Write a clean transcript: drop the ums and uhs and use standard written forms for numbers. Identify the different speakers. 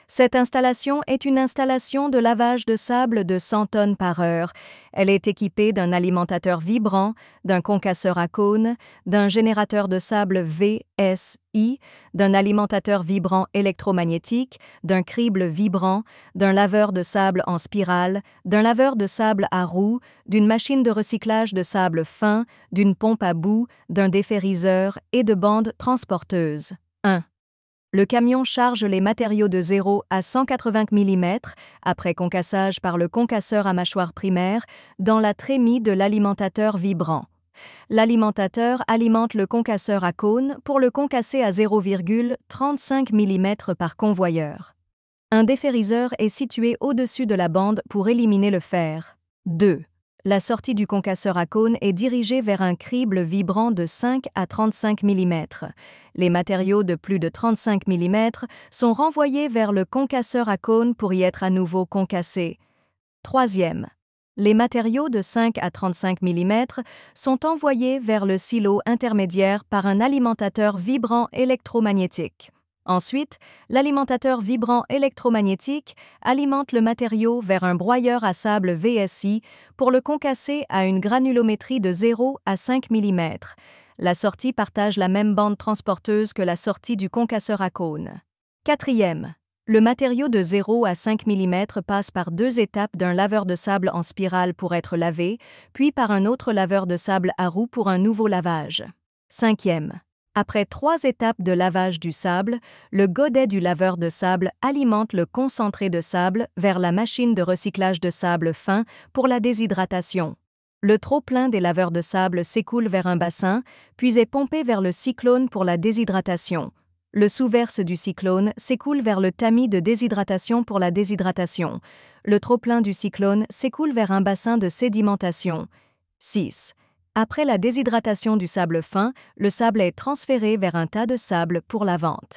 Speaker 1: Cette installation est une installation de lavage de sable de 100 tonnes par heure. Elle est équipée d'un alimentateur vibrant, d'un concasseur à cône, d'un générateur de sable VSI, d'un alimentateur vibrant électromagnétique, d'un crible vibrant, d'un laveur de sable en spirale, d'un laveur de sable à roue, d'une machine de recyclage de sable fin, d'une pompe à bout, d'un déferriseur et de bandes transporteuses. 1. Le camion charge les matériaux de 0 à 180 mm, après concassage par le concasseur à mâchoire primaire, dans la trémie de l'alimentateur vibrant. L'alimentateur alimente le concasseur à cône pour le concasser à 0,35 mm par convoyeur. Un déferriseur est situé au-dessus de la bande pour éliminer le fer. 2. La sortie du concasseur à cône est dirigée vers un crible vibrant de 5 à 35 mm. Les matériaux de plus de 35 mm sont renvoyés vers le concasseur à cône pour y être à nouveau concassés. 3. Les matériaux de 5 à 35 mm sont envoyés vers le silo intermédiaire par un alimentateur vibrant électromagnétique. Ensuite, l'alimentateur vibrant électromagnétique alimente le matériau vers un broyeur à sable VSI pour le concasser à une granulométrie de 0 à 5 mm. La sortie partage la même bande transporteuse que la sortie du concasseur à cône. 4. Le matériau de 0 à 5 mm passe par 2 étapes d'un laveur de sable en spirale pour être lavé, puis par un autre laveur de sable à roue pour un nouveau lavage. 5. Après 3 étapes de lavage du sable, le godet du laveur de sable alimente le concentré de sable vers la machine de recyclage de sable fin pour la déshydratation. Le trop-plein des laveurs de sable s'écoule vers un bassin, puis est pompé vers le cyclone pour la déshydratation. Le sous-verse du cyclone s'écoule vers le tamis de déshydratation pour la déshydratation. Le trop-plein du cyclone s'écoule vers un bassin de sédimentation. 6. Après la déshydratation du sable fin, le sable est transféré vers un tas de sable pour la vente.